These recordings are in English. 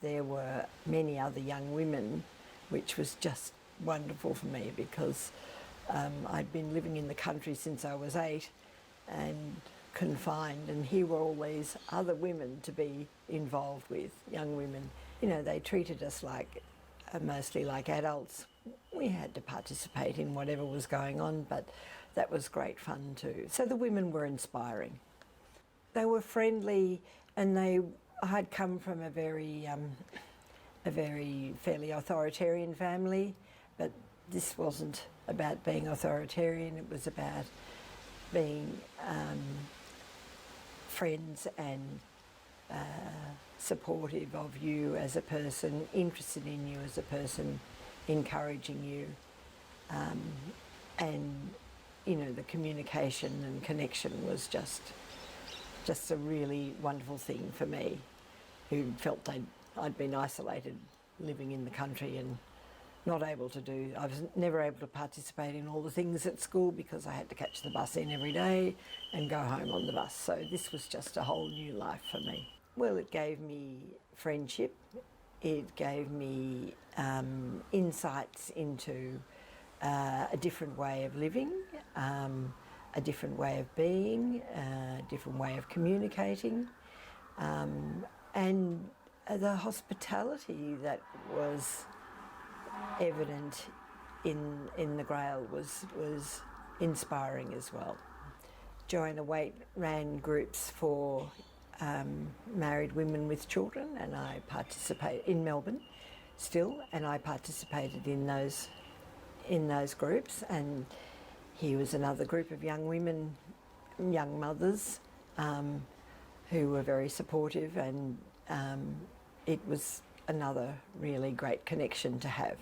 there were many other young women, which was just wonderful for me because I'd been living in the country since I was 8 and confined, and here were all these other women to be involved with, young women. You know, they treated us like mostly like adults. We had to participate in whatever was going on, but that was great fun too. So the women were inspiring. They were friendly, and I'd come from a very fairly authoritarian family, but this wasn't about being authoritarian. It was about being friends and supportive of you as a person, interested in you as a person, encouraging you, and you know, the communication and connection was just a really wonderful thing for me, who felt I'd been isolated living in the country and not able to do, I was never able to participate in all the things at school because I had to catch the bus in every day and go home on the bus. So this was just a whole new life for me. Well, it gave me friendship, it gave me insights into a different way of living, a different way of being, a different way of communicating, and the hospitality that was evident in the Grail was inspiring as well. Joanna Waite ran groups for married women with children, and I participated in Melbourne still, and I participated in those groups. And here was another group of young women, young mothers, who were very supportive, and it was another really great connection to have.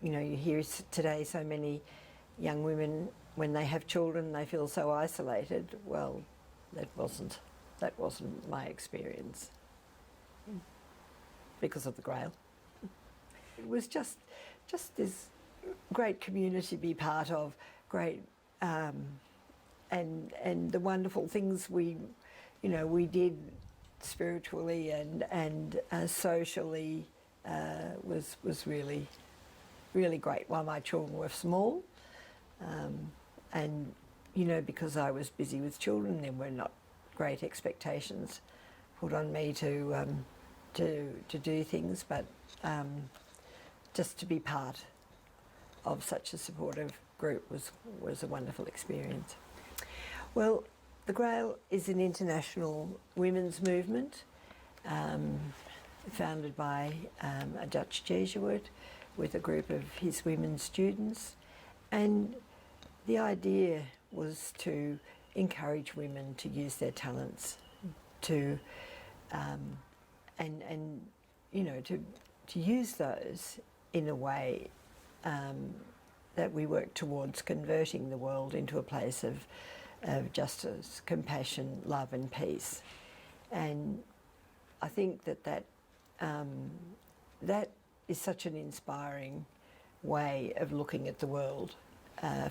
You know, you hear today so many young women, when they have children, they feel so isolated. Well, that wasn't my experience because of the Grail. It was just this great community to be part of, great, and the wonderful things we did spiritually and socially was really great while my children were small, and you know, because I was busy with children, there were not great expectations put on me to do things, but just to be part of such a supportive group was a wonderful experience. Well, the Grail is an international women's movement founded by a Dutch Jesuit with a group of his women students, and the idea was to encourage women to use their talents, to and you know, to use those in a way that we work towards converting the world into a place of justice, compassion, love and peace. And I think that is such an inspiring way of looking at the world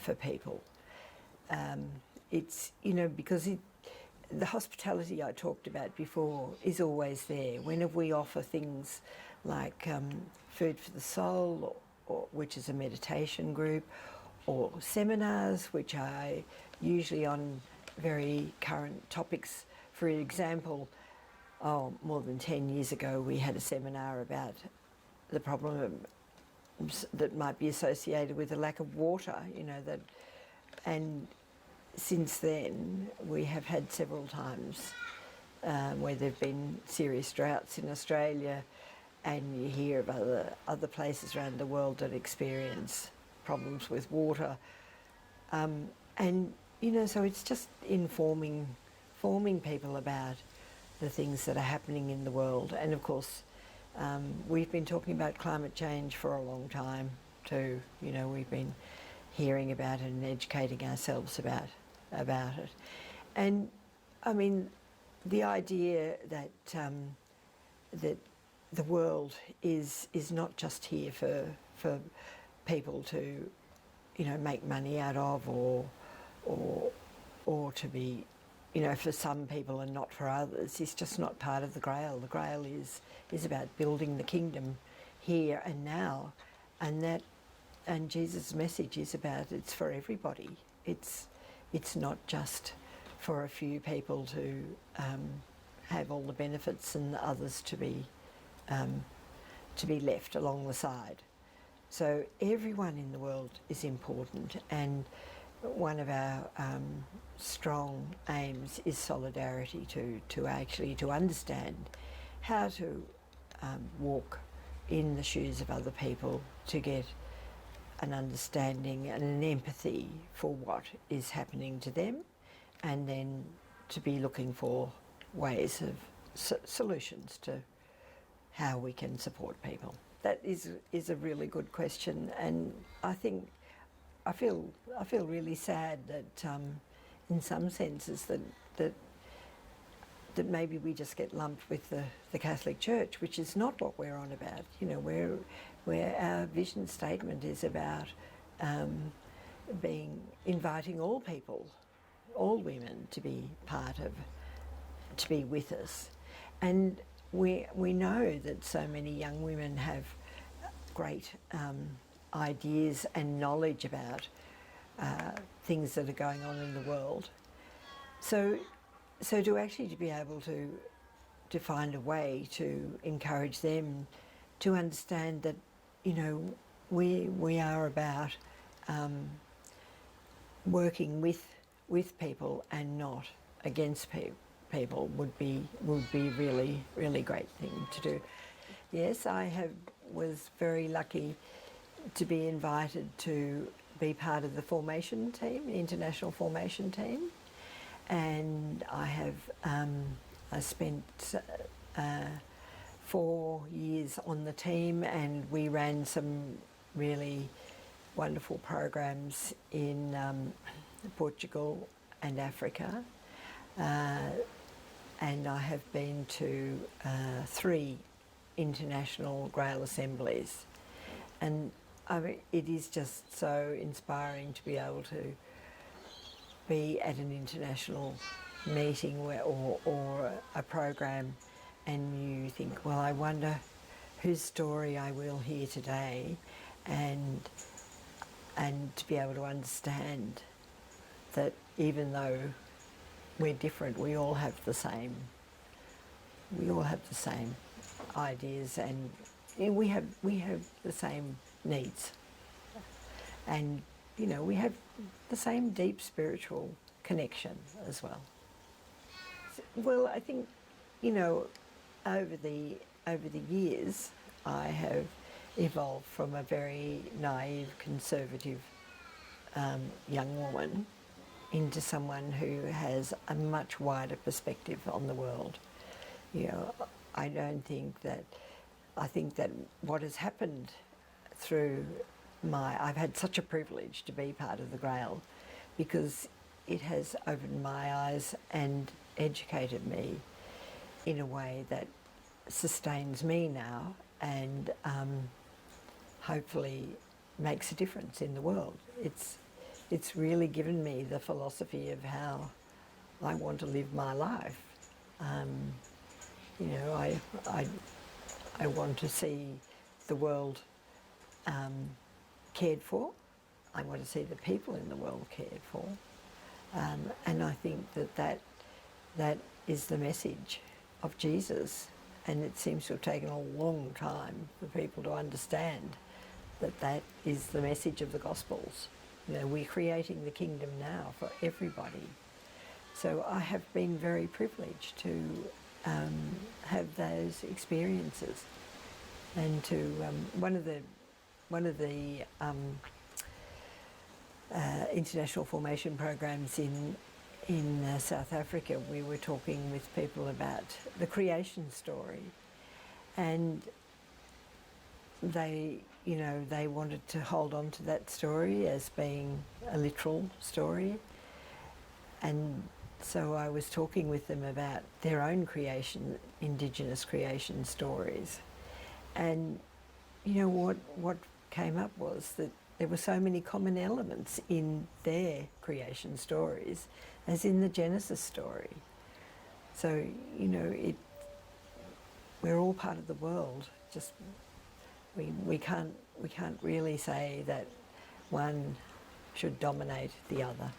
for people. It's, you know, because the hospitality I talked about before is always there. Whenever we offer things like Food for the Soul, or which is a meditation group, or seminars, which are usually on very current topics. For example, more than 10 years ago, we had a seminar about the problem that might be associated with the lack of water, you know, and since then we have had several times where there have been serious droughts in Australia, and you hear of other places around the world that experience problems with water, and you know, so it's just informing people about the things that are happening in the world. And of course, we've been talking about climate change for a long time too. You know, we've been hearing about it and educating ourselves about it. And I mean, the idea that that the world is not just here for people to, you know, make money out of or to be you know, for some people and not for others, is just not part of the Grail. The Grail is about building the kingdom here and now, and Jesus' message is about it's for everybody. It's not just for a few people to have all the benefits and others to be left along the side. So everyone in the world is important, and one of our strong aims is solidarity, to actually to understand how to walk in the shoes of other people, to get an understanding and an empathy for what is happening to them, and then to be looking for ways of solutions to how we can support people. That is a really good question, and I think I feel really sad that in some senses that maybe we just get lumped with the Catholic Church, which is not what we're on about. You know, where our vision statement is about inviting all people, all women, to be with us. And we know that so many young women have great ideas and knowledge about things that are going on in the world. So to actually be able to find a way to encourage them to understand that, you know, we are about working with people and not against people would be really, really great thing to do. Yes, I was very lucky to be invited to be part of the formation team, the international formation team, and I spent 4 years on the team, and we ran some really wonderful programs in Portugal and Africa, and I have been to 3 international Grail assemblies, and I mean, it is just so inspiring to be able to be at an international meeting or a program, and you think, well, I wonder whose story I will hear today, and to be able to understand that even though we're different, we all have the same ideas, and we have the same needs, and you know, we have the same deep spiritual connection as well. Well, I think, you know, over the years, I have evolved from a very naive, conservative young woman into someone who has a much wider perspective on the world. You know, I think that what has happened through I've had such a privilege to be part of the Grail, because it has opened my eyes and educated me in a way that sustains me now, and hopefully makes a difference in the world. It's really given me the philosophy of how I want to live my life. You know, I want to see the world cared for. I want to see the people in the world cared for, and I think that is the message of Jesus. And it seems to have taken a long time for people to understand that is the message of the Gospels. You know, we're creating the kingdom now for everybody. So I have been very privileged to have those experiences, and to one of the international formation programs in South Africa, we were talking with people about the creation story, and they wanted to hold on to that story as being a literal story, and so I was talking with them about their own creation, Indigenous creation stories, and you know what came up was that there were so many common elements in their creation stories as in the Genesis story. So, you know, we're all part of the world. Just we can't really say that one should dominate the other.